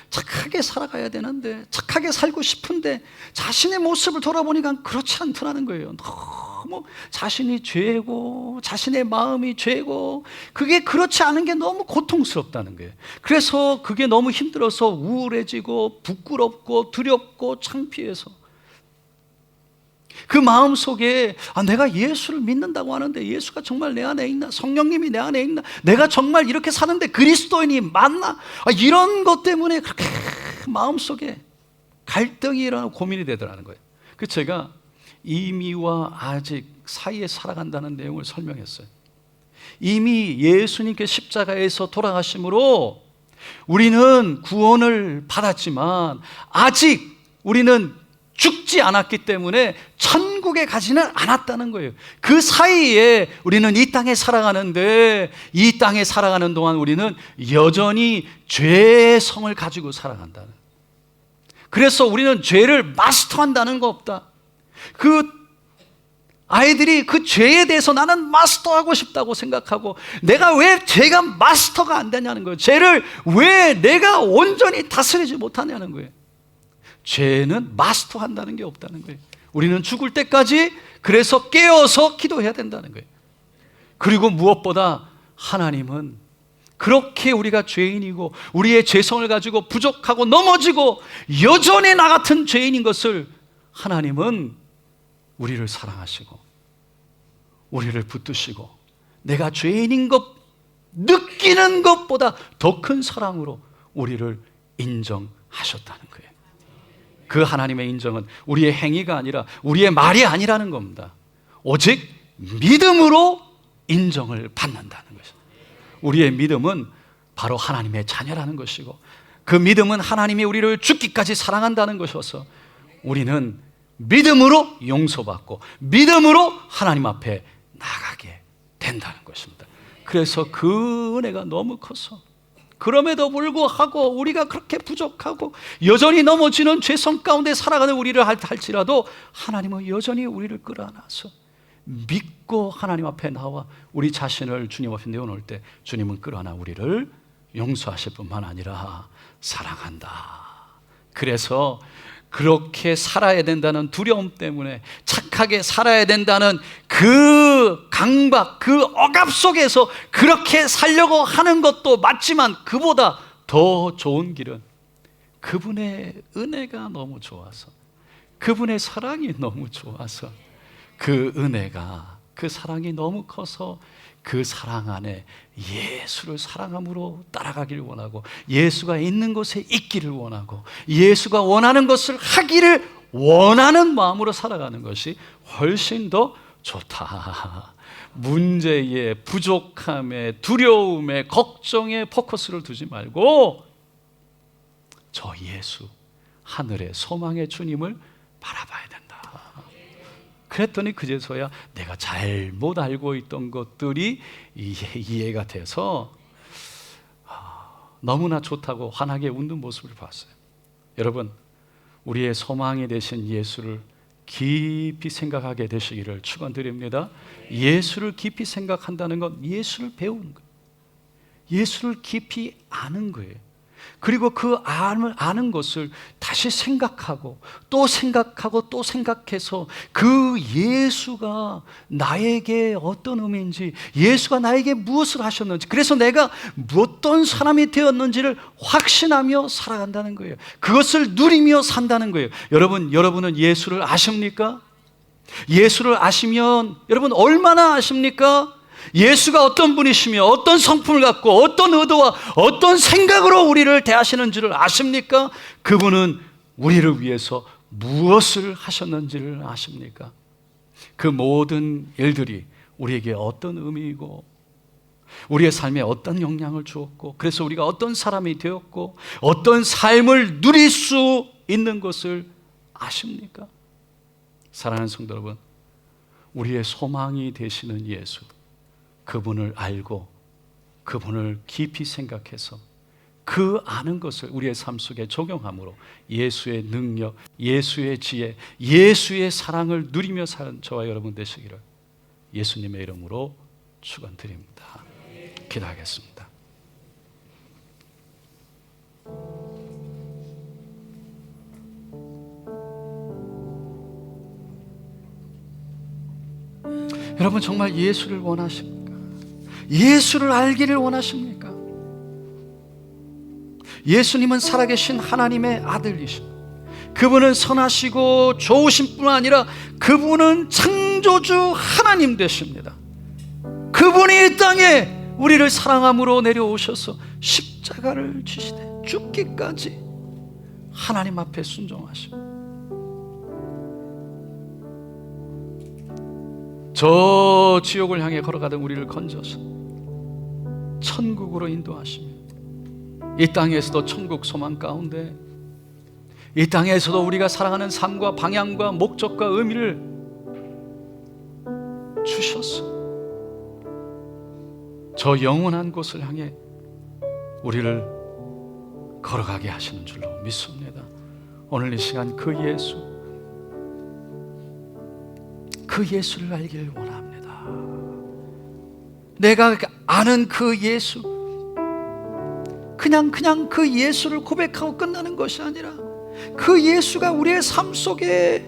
착하게 살아가야 되는데, 착하게 살고 싶은데 자신의 모습을 돌아보니까 그렇지 않더라는 거예요. 너무 자신이 죄고 자신의 마음이 죄고 그게 그렇지 않은 게 너무 고통스럽다는 거예요. 그래서 그게 너무 힘들어서 우울해지고 부끄럽고 두렵고 창피해서 그 마음 속에 내가 예수를 믿는다고 하는데 예수가 정말 내 안에 있나? 성령님이 내 안에 있나? 내가 정말 이렇게 사는데 그리스도인이 맞나? 이런 것 때문에 그렇게 마음 속에 갈등이 일어나고 고민이 되더라는 거예요. 그 제가 이미와 아직 사이에 살아간다는 내용을 설명했어요. 이미 예수님께 십자가에서 돌아가심으로 우리는 구원을 받았지만 아직 우리는 죽지 않았기 때문에 천국에 가지는 않았다는 거예요. 그 사이에 우리는 이 땅에 살아가는데 이 땅에 살아가는 동안 우리는 여전히 죄의 성을 가지고 살아간다는. 그래서 우리는 죄를 마스터한다는 거 없다. 그 아이들이 그 죄에 대해서 나는 마스터하고 싶다고 생각하고 내가 왜 죄가 마스터가 안 되냐는 거예요. 죄를 왜 내가 온전히 다스리지 못하냐는 거예요. 죄는 마스터한다는 게 없다는 거예요. 우리는 죽을 때까지 그래서 깨어서 기도해야 된다는 거예요. 그리고 무엇보다 하나님은 그렇게 우리가 죄인이고 우리의 죄성을 가지고 부족하고 넘어지고 여전히 나 같은 죄인인 것을 하나님은 우리를 사랑하시고 우리를 붙드시고 내가 죄인인 것 느끼는 것보다 더 큰 사랑으로 우리를 인정하셨다는 거예요. 그 하나님의 인정은 우리의 행위가 아니라 우리의 말이 아니라는 겁니다. 오직 믿음으로 인정을 받는다는 것입니다. 우리의 믿음은 바로 하나님의 자녀라는 것이고 그 믿음은 하나님이 우리를 죽기까지 사랑한다는 것이어서 우리는 믿음으로 용서받고 믿음으로 하나님 앞에 나가게 된다는 것입니다. 그래서 그 은혜가 너무 커서 그럼에도 불구하고 우리가 그렇게 부족하고 여전히 넘어지는 죄성 가운데 살아가는 우리를 할지라도 하나님은 여전히 우리를 끌어안아서 믿고 하나님 앞에 나와 우리 자신을 주님 앞에 내어놓을 때 주님은 끌어안아 우리를 용서하실 뿐만 아니라 사랑한다. 그래서 그렇게 살아야 된다는 두려움 때문에 착하게 살아야 된다는 그 강박, 그 억압 속에서 그렇게 살려고 하는 것도 맞지만 그보다 더 좋은 길은 그분의 은혜가 너무 좋아서 그분의 사랑이 너무 좋아서 그 은혜가 그 사랑이 너무 커서 그 사랑 안에 예수를 사랑함으로 따라가기를 원하고 예수가 있는 곳에 있기를 원하고 예수가 원하는 것을 하기를 원하는 마음으로 살아가는 것이 훨씬 더 좋다. 문제에, 부족함에, 두려움에, 걱정에 포커스를 두지 말고 저 예수, 하늘의 소망의 주님을 바라봐야 된다. 그랬더니 그제서야 내가 잘못 알고 있던 것들이 이해가 돼서 너무나 좋다고 환하게 웃는 모습을 봤어요. 여러분, 우리의 소망이 되신 예수를 깊이 생각하게 되시기를 축원드립니다. 예수를 깊이 생각한다는 건 예수를 배우는 거예요. 예수를 깊이 아는 거예요. 그리고 그 아는 것을 다시 생각하고 또 생각하고 또 생각해서 그 예수가 나에게 어떤 의미인지, 예수가 나에게 무엇을 하셨는지, 그래서 내가 어떤 사람이 되었는지를 확신하며 살아간다는 거예요. 그것을 누리며 산다는 거예요. 여러분은 예수를 아십니까? 예수를 아시면 여러분 얼마나 아십니까? 예수가 어떤 분이시며 어떤 성품을 갖고 어떤 의도와 어떤 생각으로 우리를 대하시는지를 아십니까? 그분은 우리를 위해서 무엇을 하셨는지를 아십니까? 그 모든 일들이 우리에게 어떤 의미이고 우리의 삶에 어떤 영향을 주었고 그래서 우리가 어떤 사람이 되었고 어떤 삶을 누릴 수 있는 것을 아십니까? 사랑하는 성도 여러분, 우리의 소망이 되시는 예수, 그분을 알고 그분을 깊이 생각해서 그 아는 것을 우리의 삶 속에 적용함으로 예수의 능력, 예수의 지혜, 예수의 사랑을 누리며 사는 저와 여러분 되시기를 예수님의 이름으로 축원드립니다. 기도하겠습니다. 여러분 정말 예수를 원하십니까? 예수를 알기를 원하십니까? 예수님은 살아계신 하나님의 아들이십니다. 그분은 선하시고 좋으신 뿐 아니라 그분은 창조주 하나님 되십니다. 그분이 이 땅에 우리를 사랑함으로 내려오셔서 십자가를 지시되 죽기까지 하나님 앞에 순종하십니다. 저 지옥을 향해 걸어가던 우리를 건져서 천국으로 인도하시며 이 땅에서도 천국 소망 가운데 이 땅에서도 우리가 살아가는 삶과 방향과 목적과 의미를 주셨어. 저 영원한 곳을 향해 우리를 걸어가게 하시는 줄로 믿습니다. 오늘 이 시간 그 예수를 알기를 원합니다. 내가 아는 그 예수, 그냥 그 예수를 고백하고 끝나는 것이 아니라 그 예수가 우리의 삶 속에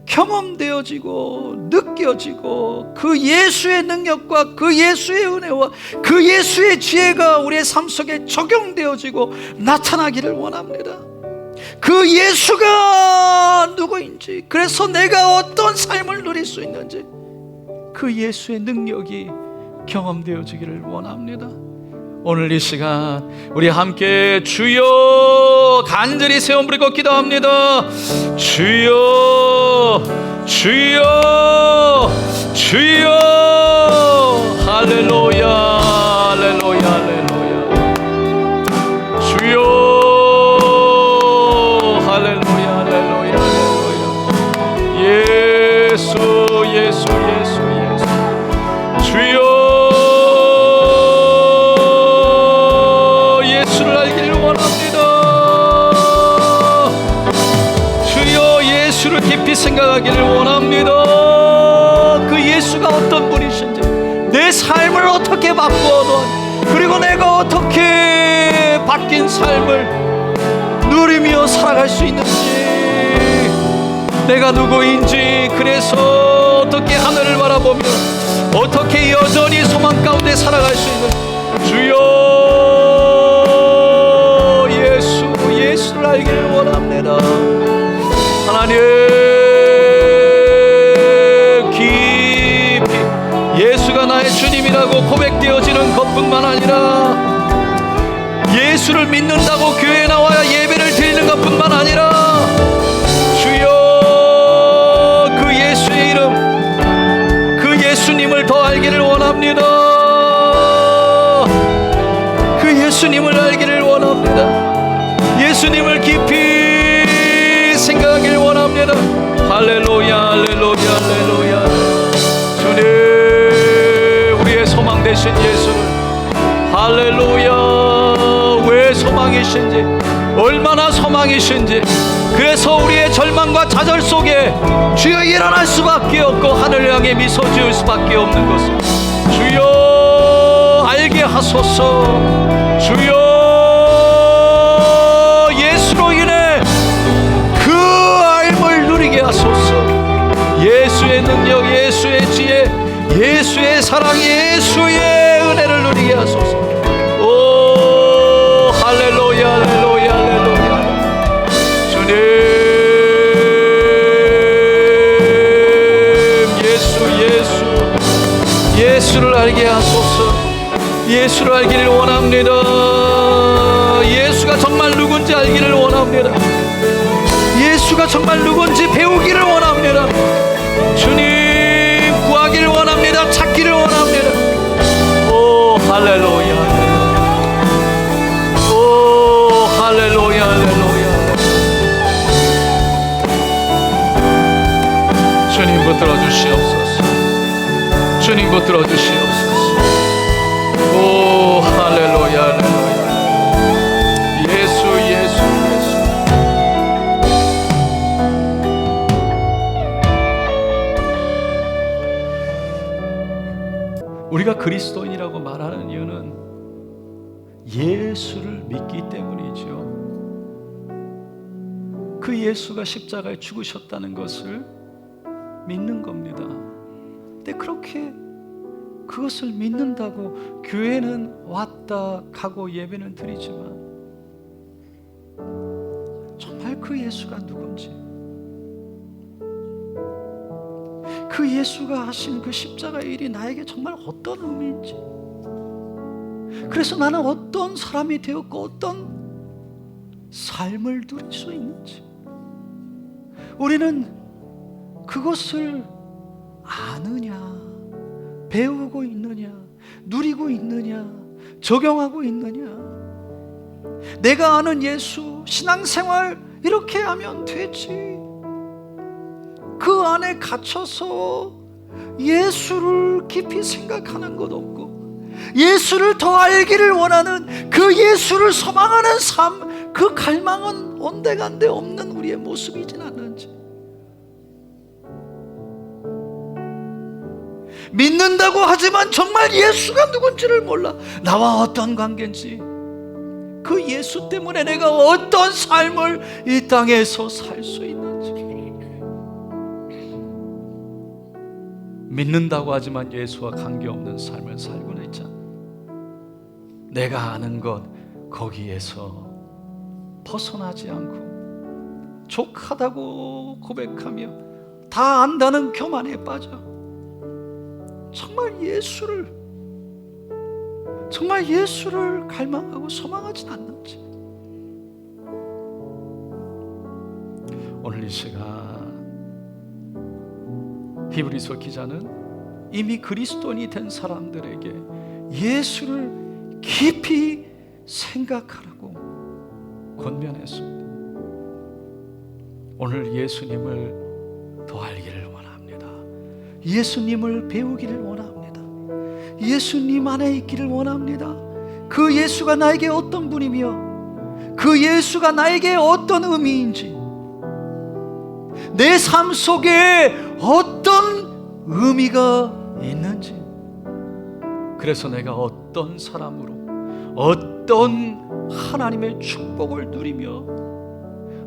경험되어지고 느껴지고 그 예수의 능력과 그 예수의 은혜와 그 예수의 지혜가 우리의 삶 속에 적용되어지고 나타나기를 원합니다. 그 예수가 누구인지, 그래서 내가 어떤 삶을 누릴 수 있는지 그 예수의 능력이 경험되어지기를 원합니다. 오늘 이 시간 우리 함께 주여 간절히 세움부리고 기도합니다. 주여 주여 주여. 할렐루야 할렐루야 할렐루야. 주여 할렐루야 할렐루야 할렐루야. 예수 예수 예수 예수. 주여 깊이 생각하기를 원합니다. 그 예수가 어떤 분이신지, 내 삶을 어떻게 바꾸어도, 그리고 내가 어떻게 바뀐 삶을 누리며 살아갈 수 있는지, 내가 누구인지, 그래서 어떻게 하늘을 바라보며 어떻게 여전히 소망 가운데 살아갈 수 있는지, 주여 예수를 알기를 원합니다. 하나님 깊이 예수가 나의 주님이라고 고백되어지는 것뿐만 아니라 예수를 믿는다고 교회에 나와야 예배를 드리는 것뿐만 아니라 주여 그 예수의 이름, 그 예수님을 더 알기를 원합니다. 그 예수님을 알기를 원합니다. 예수님을 깊이 생각하길 원합니다. 할렐루야 할렐루야 할렐루야. 주님 우리의 소망 되신 예수는 할렐루야 왜 소망이신지, 얼마나 소망이신지, 그래서 우리의 절망과 좌절 속에 주여 일어날 수밖에 없고 하늘을 향해 미소 지을 수밖에 없는 것을 주여 알게 하소서. 주여 예수로 인해 그 알을 누리게 하소서. 예수의 능력, 예수의 지혜, 예수의 사랑, 예수의 은혜를 누리게 하소서. 오 할렐루야 할렐루야 할렐루야. 주님 예수를 알게 예수를 알기를 원합니다. 예수가 정말 누군지 알기를 원합니다. 예수가 정말 누군지 배우기를 원합니다. 주님 구하기를 원합니다. 찾기를 원합니다. 오 할렐루야, 오 할렐루야, 할렐루야. 주님 붙들어 주시옵소서. 주님 붙들어 주시옵소서. 오 할렐루야, 할렐루야. 예수, 예수, 예수. 우리가 그리스도인이라고 말하는 이유는 예수를 믿기 때문이죠. 그 예수가 십자가에 죽으셨다는 것을 믿는 겁니다. 근데 그렇게 그것을 믿는다고 교회는 왔다 가고 예배는 드리지만 정말 그 예수가 누군지, 그 예수가 하신 그 십자가의 일이 나에게 정말 어떤 의미인지, 그래서 나는 어떤 사람이 되었고 어떤 삶을 누릴 수 있는지, 우리는 그것을 아느냐, 배우고 있느냐, 누리고 있느냐, 적용하고 있느냐. 내가 아는 예수, 신앙생활 이렇게 하면 되지. 그 안에 갇혀서 예수를 깊이 생각하는 것 없고 예수를 더 알기를 원하는 그 예수를 소망하는 삶, 그 갈망은 온데간데 없는 우리의 모습이진 않는지. 믿는다고 하지만 정말 예수가 누군지를 몰라. 나와 어떤 관계인지, 그 예수 때문에 내가 어떤 삶을 이 땅에서 살 수 있는지. 믿는다고 하지만 예수와 관계없는 삶을 살고는 있잖아. 내가 아는 것 거기에서 벗어나지 않고 족하다고 고백하며 다 안다는 교만에 빠져 정말 예수를 갈망하고 소망하진 않는지. 오늘 이 시간 히브리서 기자는 이미 그리스도인이 된 사람들에게 예수를 깊이 생각하라고 권면했습니다. 오늘 예수님을 더 알기를 원합니다. 예수님을 배우기를 원합니다. 예수님 안에 있기를 원합니다. 그 예수가 나에게 어떤 분이며 그 예수가 나에게 어떤 의미인지, 내 삶 속에 어떤 의미가 있는지, 그래서 내가 어떤 사람으로 어떤 하나님의 축복을 누리며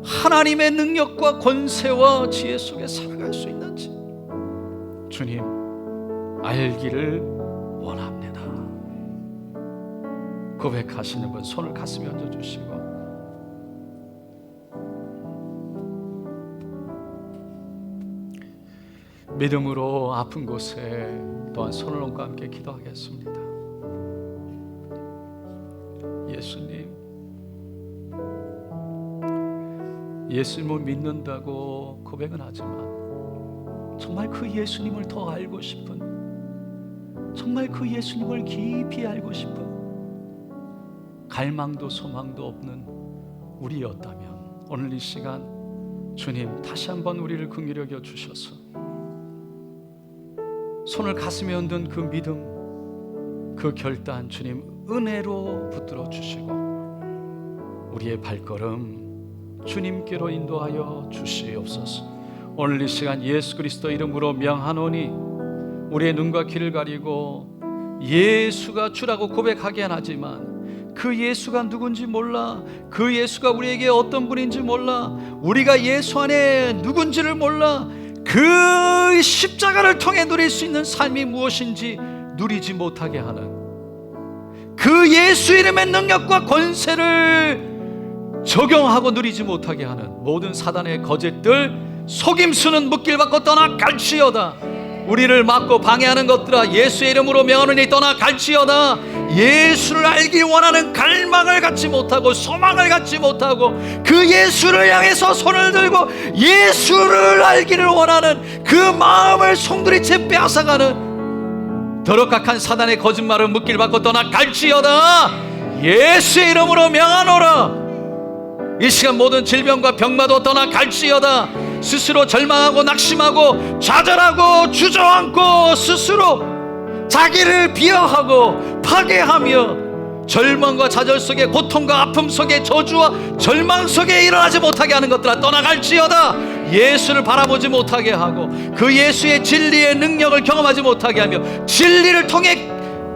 하나님의 능력과 권세와 지혜 속에 살아갈 수 있는지 주님 알기를 원합니다. 고백하시는 분 손을 가슴에 얹어주시고, 믿음으로 아픈 곳에 또한 손을 얹고 함께 기도하겠습니다. 예수님을 믿는다고 고백은 하지만 정말 그 예수님을 더 알고 싶은, 정말 그 예수님을 깊이 알고 싶은 갈망도 소망도 없는 우리였다면 오늘 이 시간 주님 다시 한번 우리를 긍휼히 여겨 주셔서 손을 가슴에 얹은 그 믿음, 그 결단 주님 은혜로 붙들어 주시고 우리의 발걸음 주님께로 인도하여 주시옵소서. 오늘 이 시간 예수 그리스도 이름으로 명하노니 우리의 눈과 귀를 가리고 예수가 주라고 고백하긴 하지만 그 예수가 누군지 몰라, 그 예수가 우리에게 어떤 분인지 몰라, 우리가 예수 안에 누군지를 몰라, 그 십자가를 통해 누릴 수 있는 삶이 무엇인지 누리지 못하게 하는 그 예수 이름의 능력과 권세를 적용하고 누리지 못하게 하는 모든 사단의 거짓들 속임수는 묵길 받고 떠나갈지어다. 우리를 막고 방해하는 것들아 예수의 이름으로 명하노니 떠나 갈지어다. 예수를 알기 원하는 갈망을 갖지 못하고 소망을 갖지 못하고 그 예수를 향해서 손을 들고 예수를 알기를 원하는 그 마음을 송두리째 빼앗아가는 더럽각한 사단의 거짓말을 묻기를 받고 떠나 갈지어다. 예수의 이름으로 명하노라. 이 시간 모든 질병과 병마도 떠나 갈지어다. 스스로 절망하고 낙심하고 좌절하고 주저앉고 스스로 자기를 비하하고 파괴하며 절망과 좌절 속에 고통과 아픔 속에 저주와 절망 속에 일어나지 못하게 하는 것들아 떠나갈지어다. 예수를 바라보지 못하게 하고 그 예수의 진리의 능력을 경험하지 못하게 하며 진리를 통해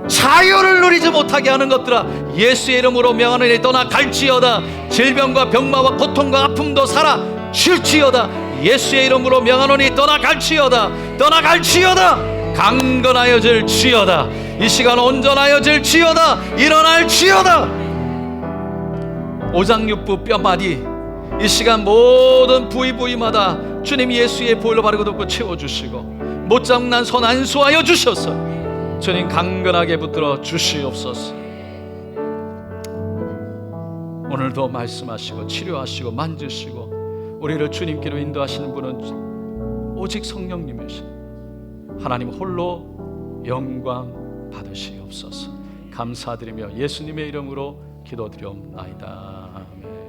자유를 누리지 못하게 하는 것들아 예수의 이름으로 명하노니 떠나갈지어다. 질병과 병마와 고통과 아픔도 사라질지어다. 예수의 이름으로 명하노니 떠나갈지어다. 떠나갈지어다. 강건하여질지어다. 이 시간 온전하여질지어다. 일어날지어다. 오장육부 뼈마디 이 시간 모든 부위마다 주님 예수의 보혈로 바르고 덮고 채워주시고 못장난 손 안수하여 주셔서 주님 강건하게 붙들어 주시옵소서. 오늘도 말씀하시고 치료하시고 만지시고 우리를 주님께로 인도하시는 분은 오직 성령님이시 하나님 홀로 영광 받으시옵소서. 감사드리며 예수님의 이름으로 기도드리옵나이다. 아멘.